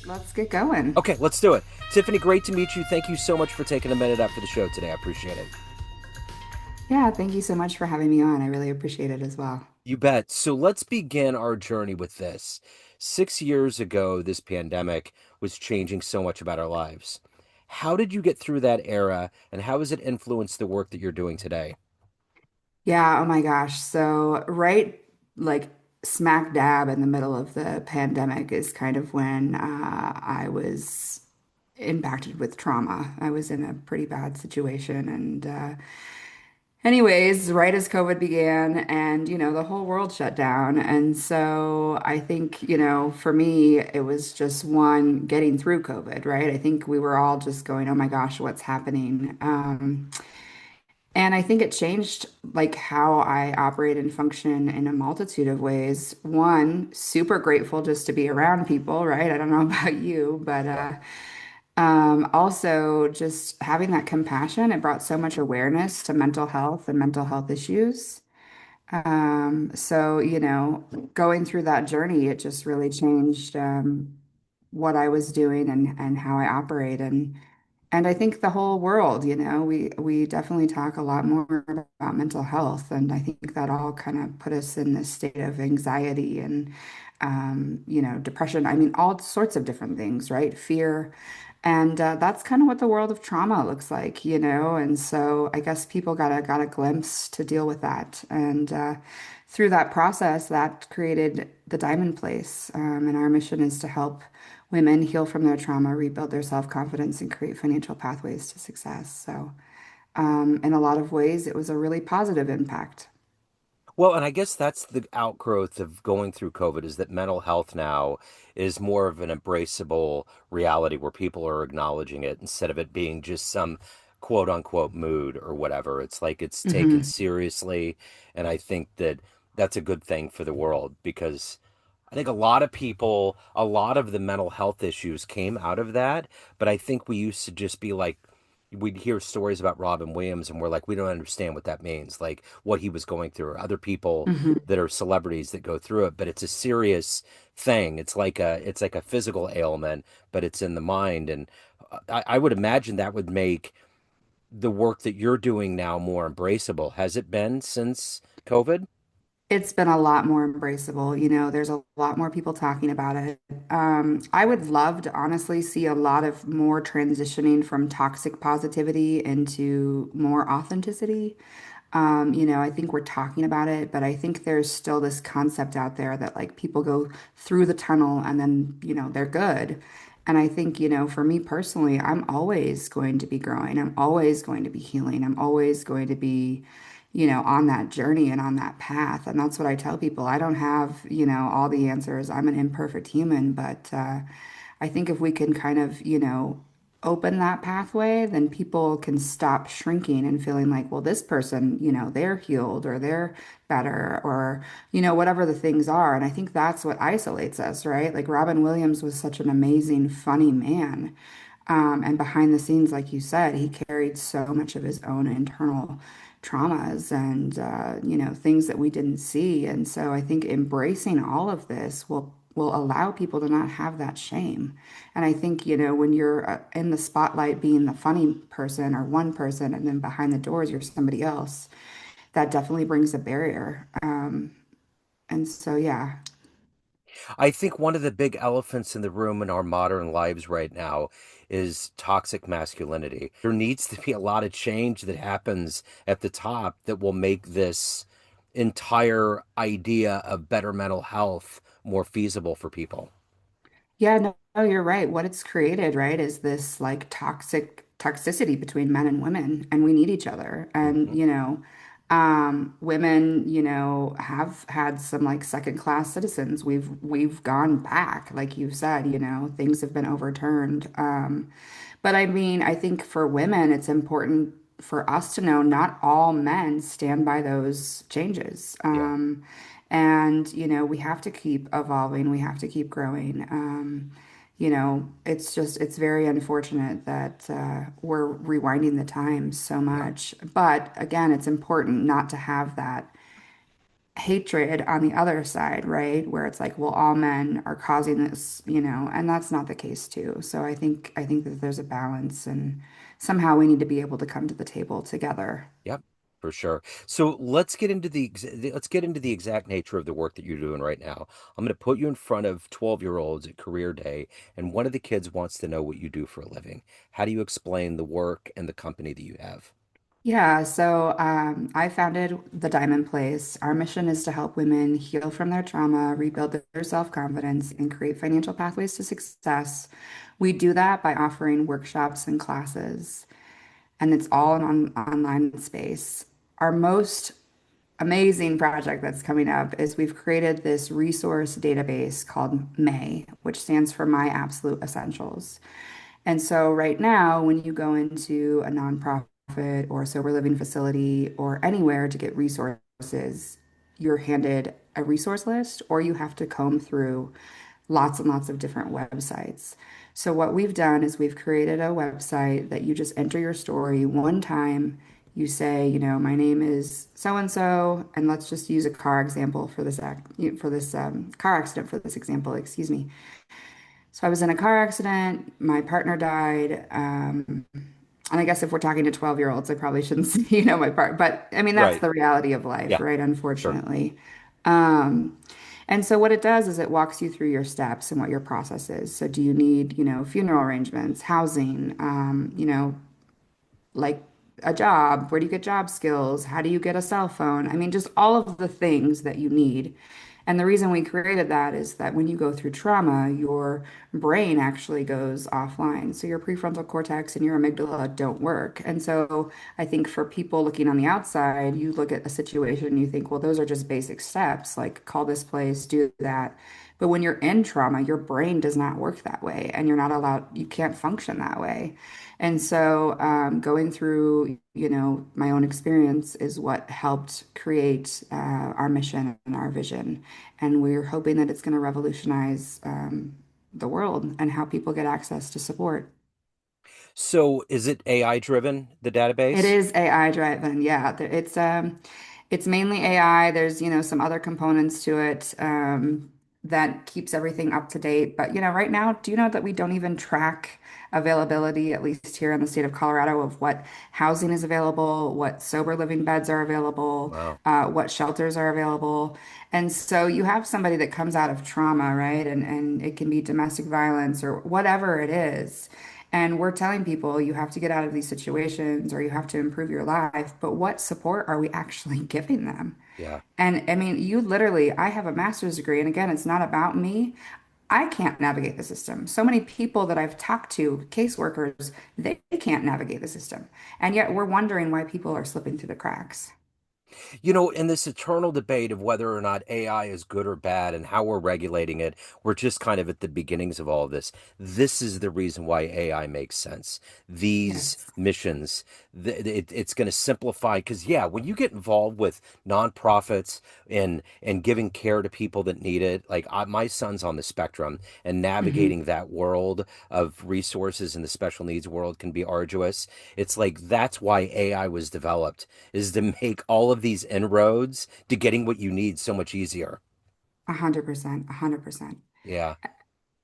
Let's get going. Okay, let's do it. Tiffany, great to meet you. Thank you so much for taking a minute after the show today. I appreciate it. Yeah, thank you so much for having me on. I really appreciate it as well. You bet. So let's begin our journey with this. 6 years ago, this pandemic was changing so much about our lives. How did you get through that era, and how has it influenced the work that you're doing today? Yeah, oh my gosh. So, right like smack dab in the middle of the pandemic is kind of when I was impacted with trauma. I was in a pretty bad situation and anyways, right as COVID began and the whole world shut down. And so I think, for me, it was just one getting through COVID, right? I think we were all just going, oh my gosh, what's happening? And I think it changed like how I operate and function in a multitude of ways. One, super grateful just to be around people, right? I don't know about you, but also just having that compassion, it brought so much awareness to mental health and mental health issues. So, going through that journey, it just really changed what I was doing and how I operate. And I think the whole world, we definitely talk a lot more about mental health. And I think that all kind of put us in this state of anxiety and depression. I mean, all sorts of different things, right? Fear. And that's kind of what the world of trauma looks like, And so I guess people got a glimpse to deal with that. And through that process, that created the Diamond Place. And our mission is to help women heal from their trauma, rebuild their self-confidence, and create financial pathways to success. So, in a lot of ways, it was a really positive impact. Well, and I guess that's the outgrowth of going through COVID is that mental health now is more of an embraceable reality where people are acknowledging it instead of it being just some quote unquote mood or whatever. It's like it's taken Hmm. seriously. And I think that that's a good thing for the world because I think a lot of people, a lot of the mental health issues came out of that. But I think we used to just be like, we'd hear stories about Robin Williams and we're like, we don't understand what that means, like what he was going through, or other people Hmm. that are celebrities that go through it. But it's a serious thing. It's like a physical ailment, but it's in the mind. And I would imagine that would make the work that you're doing now more embraceable. Has it been since COVID? It's been a lot more embraceable. There's a lot more people talking about it. I would love to honestly see a lot of more transitioning from toxic positivity into more authenticity. I think we're talking about it, but I think there's still this concept out there that like people go through the tunnel and then, they're good. And I think, for me personally, I'm always going to be growing. I'm always going to be healing. I'm always going to be, on that journey and on that path. And that's what I tell people. I don't have, all the answers. I'm an imperfect human, but I think if we can kind of, open that pathway, then people can stop shrinking and feeling like, well, this person, they're healed or they're better or, whatever the things are. And I think that's what isolates us, right? Like Robin Williams was such an amazing, funny man. And behind the scenes, like you said, he carried so much of his own internal traumas and things that we didn't see. And so I think embracing all of this will allow people to not have that shame. And I think, when you're in the spotlight being the funny person or one person, and then behind the doors you're somebody else, that definitely brings a barrier. And so yeah. I think one of the big elephants in the room in our modern lives right now is toxic masculinity. There needs to be a lot of change that happens at the top that will make this entire idea of better mental health more feasible for people. Yeah, no, you're right. What it's created, right, is this like toxicity between men and women, and we need each other. And, Hmm. women, have had some like second class citizens. We've gone back, like you said, things have been overturned. But I mean, I think for women, it's important for us to know not all men stand by those changes. Yeah. And, we have to keep evolving, we have to keep growing. It's very unfortunate that we're rewinding the times so Yeah. much. But again, it's important not to have that hatred on the other side, right? Where it's like, well, all men are causing this, and that's not the case too. So I think that there's a balance and somehow we need to be able to come to the table together. Yep, for sure. So let's get into the exact nature of the work that you're doing right now. I'm going to put you in front of 12-year-olds at career day, and one of the kids wants to know what you do for a living. How do you explain the work and the company that you have? Yeah, so I founded the Diamond Place. Our mission is to help women heal from their trauma, rebuild their self-confidence, and create financial pathways to success. We do that by offering workshops and classes, and it's all in online space. Our most amazing project that's coming up is we've created this resource database called MAY, which stands for My Absolute Essentials. And so right now, when you go into a nonprofit or a sober living facility or anywhere to get resources, you're handed a resource list or you have to comb through lots and lots of different websites. So what we've done is we've created a website that you just enter your story one time. You say, my name is so and so, and let's just use a car example for this car accident for this example. Excuse me. So I was in a car accident. My partner died. And I guess if we're talking to 12-year-olds, I probably shouldn't say, my part. But I mean, that's Right. the reality of life, Yeah, right? sure. Unfortunately. Um, and so what it does is it walks you through your steps and what your process is. So do you need, funeral arrangements, housing, like a job? Where do you get job skills? How do you get a cell phone? I mean, just all of the things that you need. And the reason we created that is that when you go through trauma, your brain actually goes offline. So your prefrontal cortex and your amygdala don't work. And so I think for people looking on the outside, you look at a situation and you think, well, those are just basic steps, like call this place, do that. But when you're in trauma, your brain does not work that way, and you're not allowed, you can't function that way. And so, going through, my own experience is what helped create our mission and our vision. And we're hoping that it's going to revolutionize the world and how people get access to support. So is it AI driven, the It database? is AI driven, yeah. It's mainly AI. There's, some other components to it that keeps everything up to date. But, right now, do you know that we don't even track availability, at least here in the state of Colorado, of what housing is available, what sober living beds are available, Wow. what shelters are available. And so you have somebody that comes out of trauma, right? And it can be domestic violence or whatever it is. And we're telling people you have to get out of these situations or you have to improve your life. But what support are we actually giving them? Yeah. And I mean, you literally, I have a master's degree, and again, it's not about me. I can't navigate the system. So many people that I've talked to, caseworkers, they can't navigate the system. And yet we're wondering why people are slipping through the cracks. In this eternal debate of whether or not AI is good or bad and how we're regulating it, we're just kind of at the beginnings of all of this. This is the reason why AI makes sense. These Yes. missions, it's going to simplify because, yeah, when you get involved with nonprofits and giving care to people that need it, like my son's on the spectrum, and Hmm. navigating that world of resources in the special needs world can be arduous. It's like that's why AI was developed is to make all of these inroads to getting what you need so much easier. 100%, 100%. Yeah,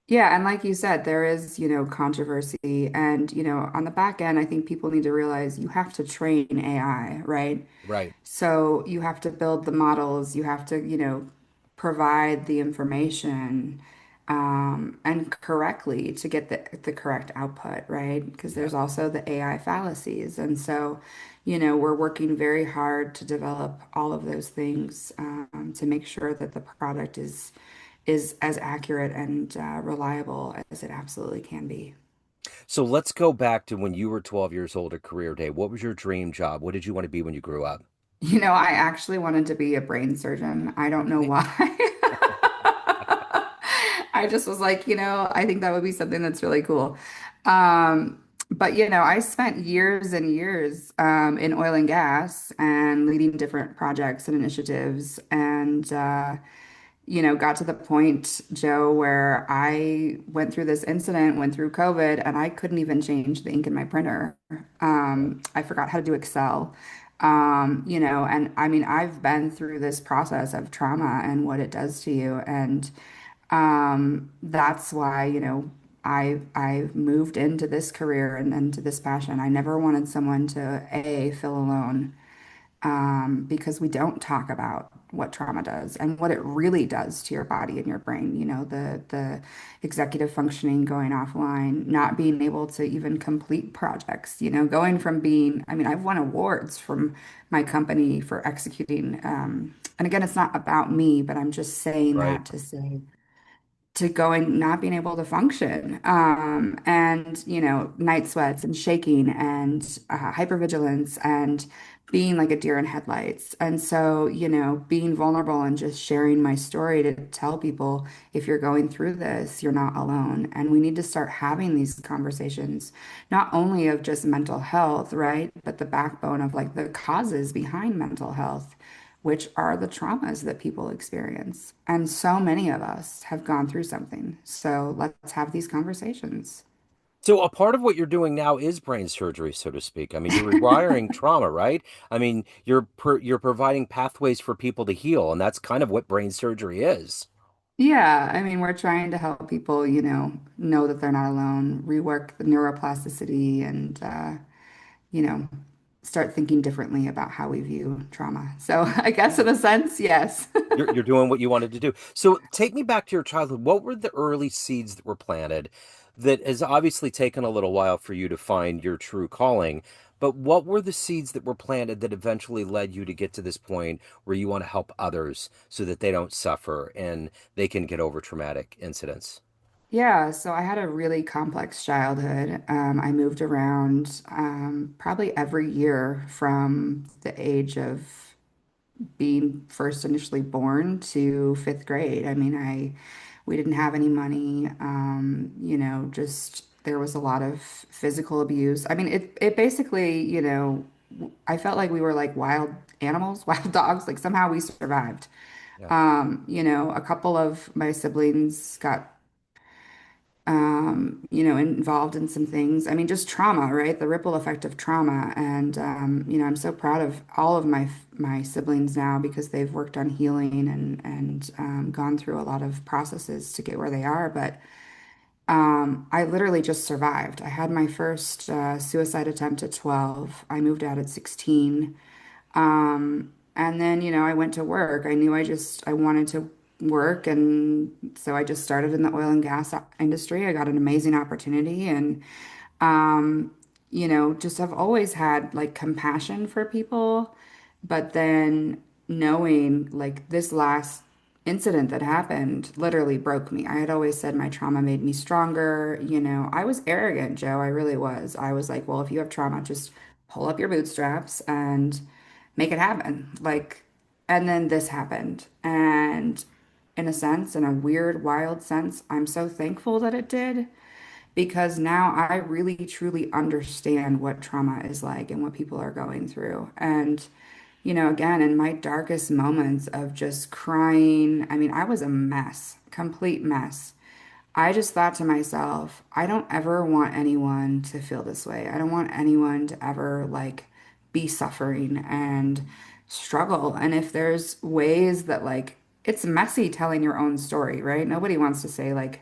Yeah, and like you said, there is, controversy. And, on the back end, I think people need to realize you have to train AI, right? right. So you have to build the models, you have to, provide the information and correctly to get the correct output, right? Because Yeah. there's also the AI fallacies. And so, we're working very hard to develop all of those things to make sure that the product is as accurate and reliable as it absolutely can be. So let's go back to when you were 12 years old at career day. What was your dream job? What did you want to be when you grew up? I actually wanted to be a brain surgeon. I don't know Okay. why. I just was like, I think that would be something that's really cool. But I spent years and years in oil and gas and leading different projects and initiatives, and got to the point, Joe, where I went through this incident, went through COVID, and I couldn't even change the ink in my printer. Yeah. I forgot how to do Excel. And I mean, I've been through this process of trauma and what it does to you. And that's why, I moved into this career and into this passion. I never wanted someone to feel alone, because we don't talk about what trauma does and what it really does to your body and your brain. The executive functioning going offline, not being able to even complete projects. Going from being, I mean, I've won awards from my company for executing. And again, it's not about me, but I'm just saying Right. that to say to going not being able to function, and night sweats and shaking and hypervigilance and being like a deer in headlights. And so being vulnerable and just sharing my story to tell people, if you're going through this, you're not alone. And we need to start having these conversations, not only of just mental health, right, but the backbone of like the causes behind mental health, which are the traumas that people experience. And so many of us have gone through something. So let's have these conversations. So a part of what you're doing now is brain surgery, so to speak. I mean, you're rewiring trauma, right? I mean, you're providing pathways for people to heal, and that's kind of what brain surgery is. Yeah, I mean, we're trying to help people, know that they're not alone, rework the neuroplasticity and, you know, start thinking differently about how we view trauma. So I guess Yeah. in a sense, yes. You're doing what you wanted to do. So take me back to your childhood. What were the early seeds that were planted that has obviously taken a little while for you to find your true calling? But what were the seeds that were planted that eventually led you to get to this point where you want to help others so that they don't suffer and they can get over traumatic incidents? Yeah, so I had a really complex childhood. I moved around probably every year from the age of being first initially born to fifth grade. I mean, we didn't have any money. Just there was a lot of physical abuse. I mean, it basically, I felt like we were like wild animals, wild dogs. Like somehow we survived. Yeah. A couple of my siblings got involved in some things. I mean, just trauma, right? The ripple effect of trauma. And I'm so proud of all of my siblings now because they've worked on healing and gone through a lot of processes to get where they are. But I literally just survived. I had my first suicide attempt at 12. I moved out at 16. And then, I went to work. I knew I wanted to work. And so I just started in the oil and gas industry. I got an amazing opportunity. And, um, just have always had like compassion for people. But then knowing like this last incident that happened literally broke me. I had always said my trauma made me stronger. I was arrogant, Joe. I really was. I was like, well, if you have trauma, just pull up your bootstraps and make it happen. Like, and then this happened. And in a sense, in a weird, wild sense, I'm so thankful that it did because now I really truly understand what trauma is like and what people are going through. And, again, in my darkest moments of just crying, I mean, I was a mess, complete mess. I just thought to myself, I don't ever want anyone to feel this way. I don't want anyone to ever like be suffering and struggle. And if there's ways that like it's messy telling your own story, right? Nobody wants to say like,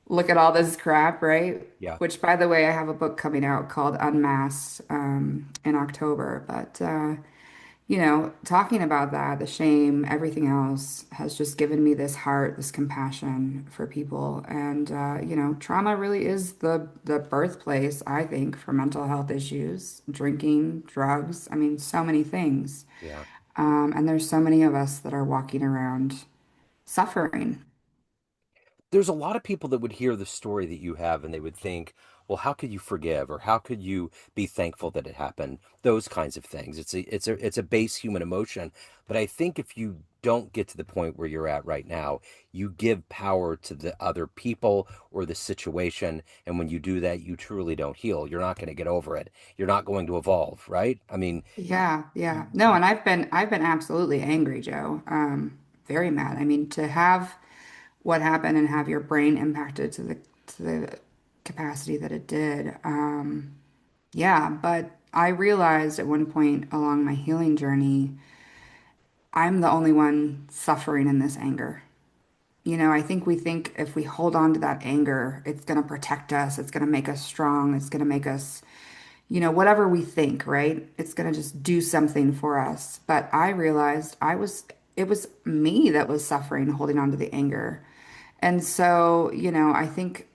look at all this crap, right? Yeah. Which, by the way, I have a book coming out called Unmasked in October. But talking about that, the shame, everything else has just given me this heart, this compassion for people. And trauma really is the birthplace, I think, for mental health issues, drinking, drugs. I mean, so many things. Yeah. And there's so many of us that are walking around suffering. There's a lot of people that would hear the story that you have and they would think, well, how could you forgive or how could you be thankful that it happened? Those kinds of things. It's a base human emotion. But I think if you don't get to the point where you're at right now, you give power to the other people or the situation. And when you do that, you truly don't heal. You're not going to get over it. You're not going to evolve, right? I mean, Yeah, yeah. No, and I've been absolutely angry, Joe. Very mad. I mean, to have what happened and have your brain impacted to the capacity that it did. Yeah, but I realized at one point along my healing journey, I'm the only one suffering in this anger. I think we think if we hold on to that anger, it's going to protect us, it's going to make us strong, it's going to make us, whatever we think, right? It's going to just do something for us. But I realized it was me that was suffering holding on to the anger. And so, I think,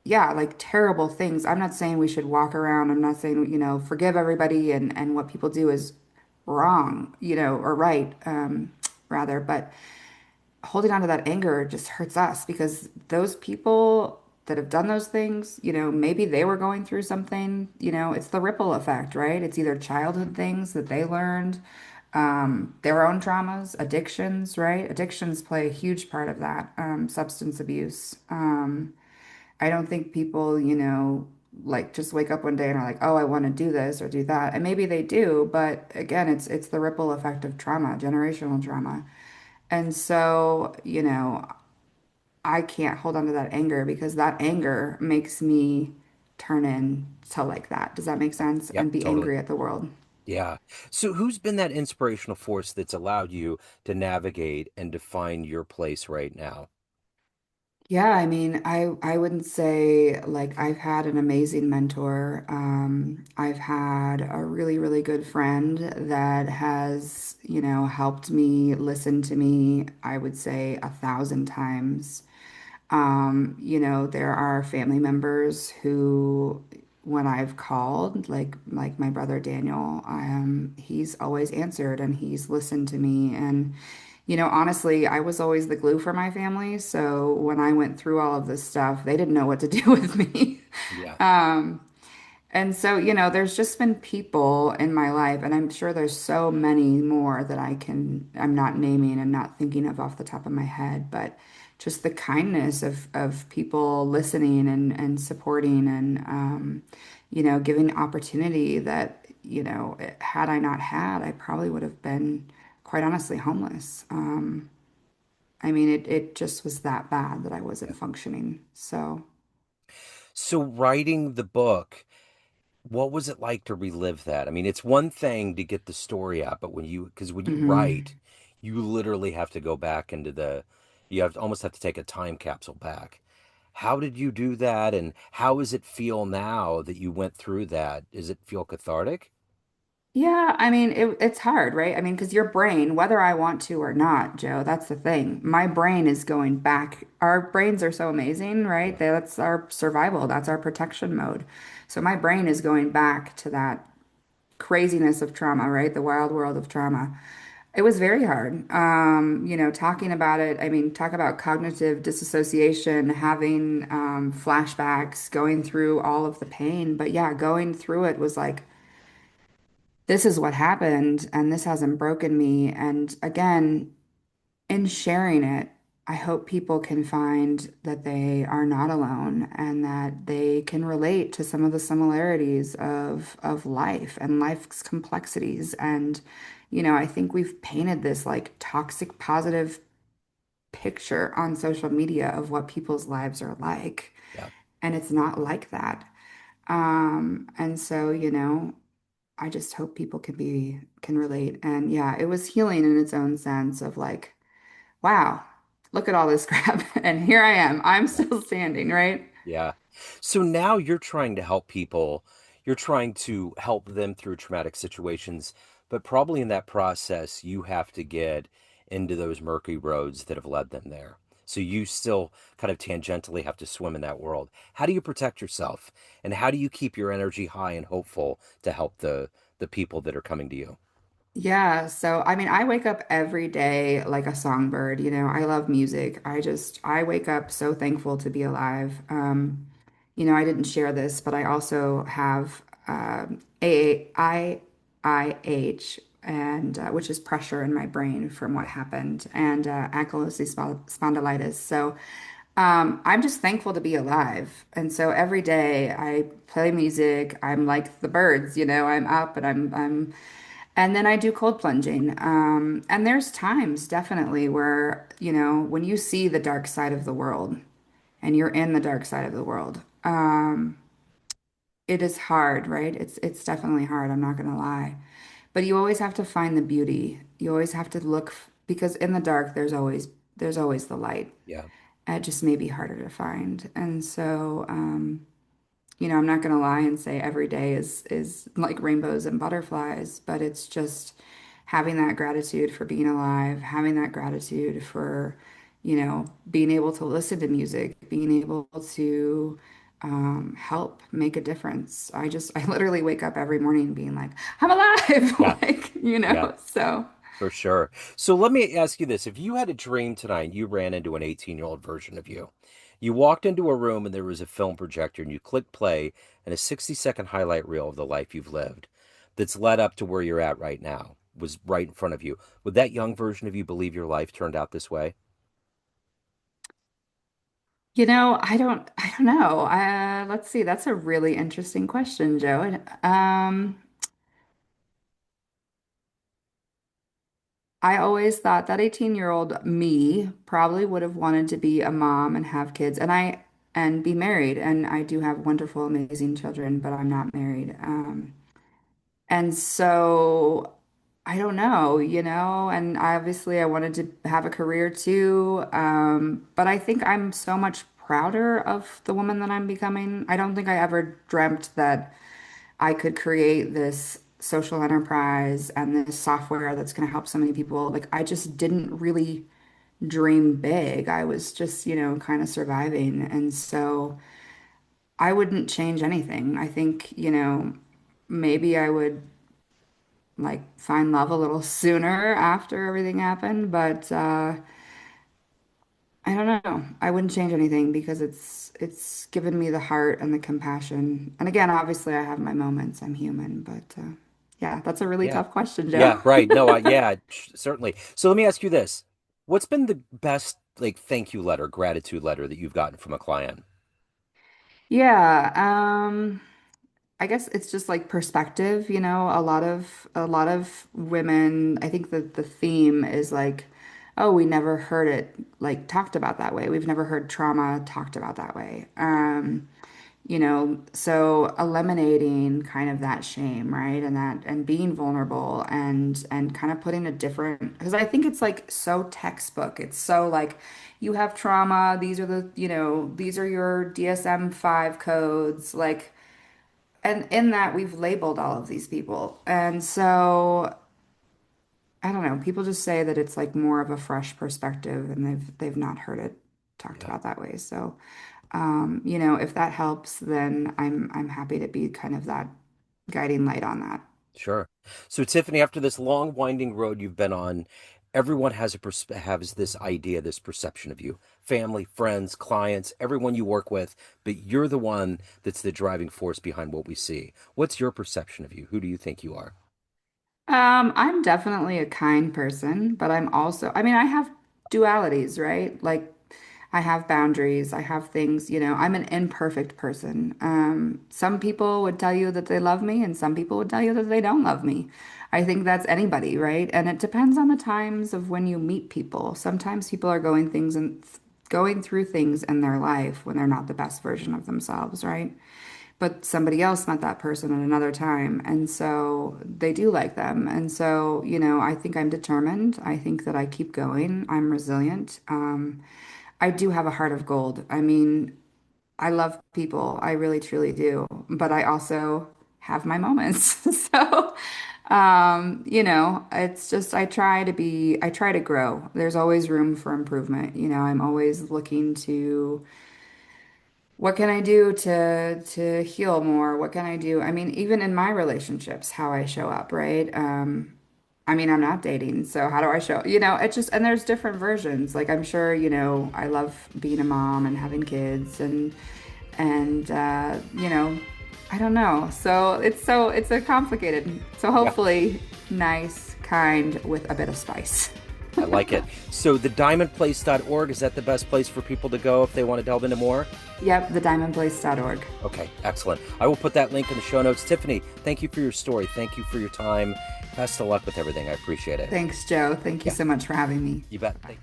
yeah, like terrible things. I'm not saying we should walk around. I'm not saying, forgive everybody and what people do is wrong, or right, rather. But holding on to that anger just hurts us because those people that have done those things, maybe they were going through something, it's the ripple effect, right? It's either childhood things that they learned, their own traumas, addictions, right? Addictions play a huge part of that, substance abuse. I don't think people, like just wake up one day and are like, oh, I want to do this or do that. And maybe they do, but again, it's the ripple effect of trauma, generational trauma. And so, I can't hold on to that anger because that anger makes me turn into like that. Does that make sense? Yep, And be totally. angry at the world. Yeah. So who's been that inspirational force that's allowed you to navigate and define your place right now? Yeah, I mean, I wouldn't say like I've had an amazing mentor. I've had a really, really good friend that has, helped me listen to me, I would say 1,000 times. There are family members who, when I've called, like my brother Daniel, he's always answered and he's listened to me. And, honestly, I was always the glue for my family. So when I went through all of this stuff, they didn't know what to do with me. Yeah. And so, there's just been people in my life, and I'm sure there's so many more that I'm not naming and not thinking of off the top of my head, but just the kindness of people listening and supporting and, giving opportunity that, had I not had, I probably would have been quite honestly homeless. I mean, it just was that bad that I Yeah. wasn't functioning. So, So writing the book, what was it like to relive that? I mean, it's one thing to get the story out, but because when you write, mhm. you literally have to go back you almost have to take a time capsule back. How did you do that, and how does it feel now that you went through that? Does it feel cathartic? Yeah, I mean, it's hard, right? I mean, because your brain, whether I want to or not, Joe, that's the thing. My brain is going back. Our brains are so amazing, right? Yeah. That's our survival, that's our protection mode. So my brain is going back to that craziness of trauma, right? The wild world of trauma. It was very hard. Talking about it, I mean, talk about cognitive disassociation, having flashbacks, going through all of the pain. But yeah, going through it was like, this is what happened and this hasn't broken me. And again, in sharing it, I hope people can find that they are not alone and that they can relate to some of the similarities of life and life's complexities. And, I think we've painted this like toxic positive picture on social media of what people's lives are like. Yeah. And it's not like that. And so, I just hope people can relate. And yeah, it was healing in its own sense of like, wow, look at all this crap. And here I am. I'm Yeah. still standing, right? Yeah. So now you're trying to help people. You're trying to help them through traumatic situations, but probably in that process, you have to get into those murky roads that have led them there. So you still kind of tangentially have to swim in that world. How do you protect yourself? And how do you keep your energy high and hopeful to help the people that are coming to you? Yeah, so I mean, I wake up every day like a songbird, I love music. I wake up so thankful to be alive. I didn't share this, but I also have AIH, and which is pressure in my brain from what Yeah. happened, and ankylosing spondylitis. So I'm just thankful to be alive. And so every day I play music. I'm like the birds, I'm up and and then I do cold plunging. And there's times definitely where, when you see the dark side of the world and you're in the dark side of the world, it is hard, right? It's definitely hard. I'm not gonna lie. But you always have to find the beauty. You always have to look because in the dark there's always the light. Yeah. It just may be harder to find. And so I'm not going to lie and say every day is like rainbows and butterflies, but it's just having that gratitude for being alive, having that gratitude for, being able to listen to music, being able to help make a difference. I literally wake up every morning being like, I'm alive, Yeah. like, Yeah. so. For sure. So let me ask you this. If you had a dream tonight and you ran into an 18-year-old version of you, you walked into a room and there was a film projector and you clicked play and a 60-second highlight reel of the life you've lived that's led up to where you're at right now was right in front of you. Would that young version of you believe your life turned out this way? I don't know. Let's see. That's a really interesting question, Joe. I always thought that 18-year-old me probably would have wanted to be a mom and have kids and be married. And I do have wonderful, amazing children, but I'm not married. And so I don't know, and obviously I wanted to have a career too. But I think I'm so much prouder of the woman that I'm becoming. I don't think I ever dreamt that I could create this social enterprise and this software that's going to help so many people. Like, I just didn't really dream big. I was just, kind of surviving. And so I wouldn't change anything. I think, maybe I would like find love a little sooner after everything happened, but I don't know. I wouldn't change anything because it's given me the heart and the compassion. And again, obviously I have my moments. I'm human, but yeah, that's a really Yeah. tough question, Yeah, Joe. right. No, yeah, certainly. So let me ask you this. What's been the best like thank you letter, gratitude letter that you've gotten from a client? Yeah, I guess it's just like perspective, a lot of women, I think that the theme is like, oh, we never heard it like talked about that way. We've never heard trauma talked about that way. So eliminating kind of that shame, right? And being vulnerable and kind of putting a different, because I think it's like so textbook. It's so like you have trauma, these are your DSM-5 codes, like, and in that we've labeled all of these people. And so I don't know, people just say that it's like more of a fresh perspective and they've not heard it talked Yeah. about that way. So if that helps, then I'm happy to be kind of that guiding light on that. Sure. So Tiffany, after this long winding road you've been on, everyone has this idea, this perception of you. Family, friends, clients, everyone you work with, but you're the one that's the driving force behind what we see. What's your perception of you? Who do you think you are? I'm definitely a kind person, but I mean, I have dualities, right? Like I have boundaries, I have things, I'm an imperfect person. Some people would tell you that they love me, and some people would tell you that they don't love me. I think that's anybody, right? And it depends on the times of when you meet people. Sometimes people are going through things in their life when they're not the best version of themselves, right? But somebody else met that person at another time. And so they do like them. And so, I think I'm determined. I think that I keep going. I'm resilient. I do have a heart of gold. I mean, I love people. I really, truly do. But I also have my moments. So, it's just, I try to grow. There's always room for improvement. I'm always looking to what can I do to heal more? What can I do? I mean, even in my relationships, how I show up, right? I mean, I'm not dating, so how do I show? It's just, and there's different versions. Like I'm sure, I love being a mom and having kids and I don't know. So it's a complicated. So Yeah, hopefully nice, kind with a bit of spice. I like it. So the diamondplace.org, is that the best place for people to go if they want to delve into more? Yep, thediamondplace.org. Okay, excellent. I will put that link in the show notes. Tiffany, thank you for your story. Thank you for your time. Best of luck with everything. I appreciate it. Thanks, Joe. Thank you Yeah, so much for having me. you bet. Bye.